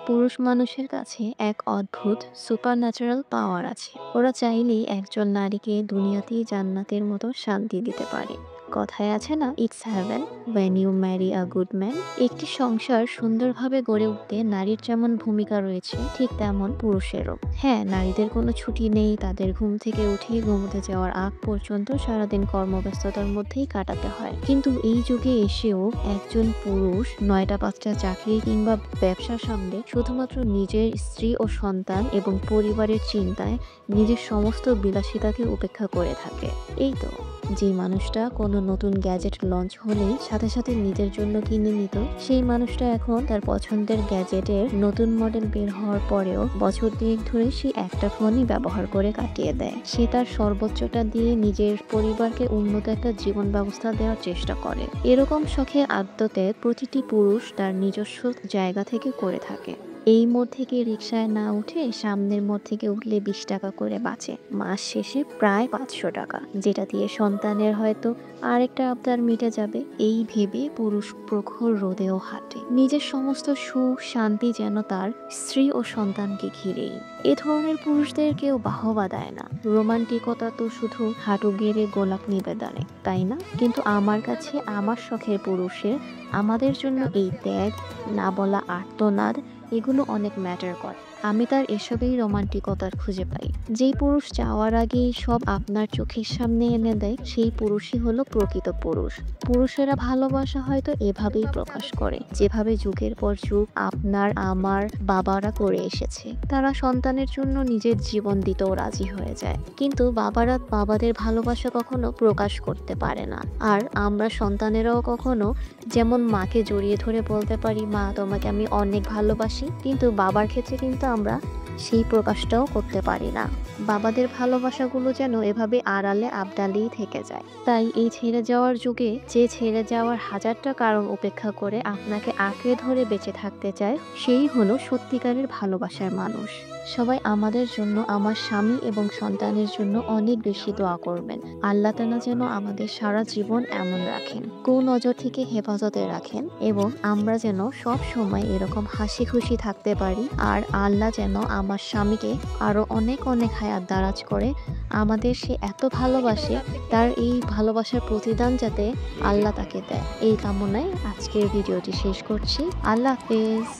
পুরুষ মানুষের কাছে এক অদ্ভুত সুপারন্যাচারাল পাওয়ার আছে। ওরা চাইলেই একজন নারীকে দুনিয়াতেই জান্নাতের মতো শান্তি দিতে পারে। কথায় আছে না, it's heaven when you marry a good man. একটি সংসার সুন্দরভাবে গড়ে উঠতে নারীর যেমন ভূমিকা রয়েছে, ঠিক তেমন পুরুষেরও। হ্যাঁ, নারীদের কোনো ছুটি নেই, তাদের ঘুম থেকে উঠে ঘুমোতে যাওয়ার আগ পর্যন্ত সারাদিন কর্মব্যস্ততার মধ্যেই কাটাতে হয়। কিন্তু এই যুগে এসেও একজন পুরুষ ৯টা-৫টা চাকরি কিংবা ব্যবসার সামনে শুধুমাত্র নিজের স্ত্রী ও সন্তান এবং পরিবারের চিন্তায় নিজের সমস্ত বিলাসিতাকে উপেক্ষা করে থাকে। এই তো, যে মানুষটা কোনো নতুন গ্যাজেট লঞ্চ হলেই সাথে সাথে নিজের জন্য কিনে নিত, সেই মানুষটা এখন তার পছন্দের গ্যাজেটের নতুন মডেল বের হওয়ার পরেও বছর ২ ধরে সে একটা ফোনই ব্যবহার করে কাটিয়ে দেয়। সে তার সর্বোচ্চটা দিয়ে নিজের পরিবারকে উন্নত একটা জীবন ব্যবস্থা দেওয়ার চেষ্টা করে। এরকম শখে আদতে প্রতিটি পুরুষ তার নিজস্ব জায়গা থেকে করে থাকে। এই মোড় থেকে রিকশায় না উঠে সামনের মোড় থেকে উঠলে ২০ টাকা করে বাঁচে, মাস শেষে প্রায় ৫০০ টাকা, যেটা দিয়ে সন্তানের হয়তো আরেকটা আবদার মিটে যাবে। এই ভেবে পুরুষ প্রখর রোদেও হাঁটে, নিজের সমস্ত সুখ শান্তি যেন তার স্ত্রী ও সন্তানকে ঘিরেই। এ ধরনের পুরুষদের কেউ বাহবা দেয় না। রোমান্টিকতা তো শুধু হাঁটু গেড়ে গোলাপ নিবেদনে, তাই না? কিন্তু আমার কাছে আমার শখের পুরুষের আমাদের জন্য এই ত্যাগ, না বলা আর্তনাদ, এগুলো অনেক ম্যাটার করে। আমি তার এসবেই রোমান্টিকতার খুঁজে পাই। যেই পুরুষ চাওয়ার আগেই সব আপনার চোখের সামনে এনে দেয়, সেই পুরুষই হলো প্রকৃত পুরুষ। পুরুষেরা ভালোবাসা হয়তো এভাবেই প্রকাশ করে, যেভাবে যুগের পর যুগ আপনার আমার বাবারা করে এসেছে। তারা সন্তানের জন্য নিজের জীবন দিতেও রাজি হয়ে যায়, কিন্তু বাবারা বাবাদের ভালোবাসা কখনো প্রকাশ করতে পারে না। আর আমরা সন্তানেরাও কখনো যেমন মাকে জড়িয়ে ধরে বলতে পারি, মা তোমাকে আমি অনেক ভালোবাসি, কিন্তু বাবার ক্ষেত্রে কিন্তু আমরা সেই প্রকাশটাও করতে পারি না। বাবাদের ভালোবাসাগুলো যেন এভাবে আড়ালে আবডালেই থেকে যায়। তাই এই ছেড়ে যাওয়ার যুগে যে ছেড়ে যাওয়ার হাজারটা কারণ উপেক্ষা করে আপনাকে আঁকড়ে ধরে বেঁচে থাকতে চায়, সেই হলো সত্যিকারের ভালোবাসার মানুষ। সবাই আমাদের জন্য, আমার স্বামী এবং সন্তানের জন্য অনেক বেশি দোয়া করবেন। আল্লাহ তাআলা যেন আমাদের সারা জীবন এমন রাখেন, কুনজর থেকে হেফাজতে রাখেন, এবং আমরা যেন সব সময় এরকম হাসি খুশি থাকতে পারি। আর আল্লাহ যেন আমার স্বামীকে আরো অনেক অনেক হায়াত দারাজ করে। আমাদের সে এত ভালোবাসে, তার এই ভালোবাসার প্রতিদান যাতে আল্লাহ তাকে দেয়, এই কামনায় আজকের ভিডিওটি শেষ করছি। আল্লাহ হাফেজ।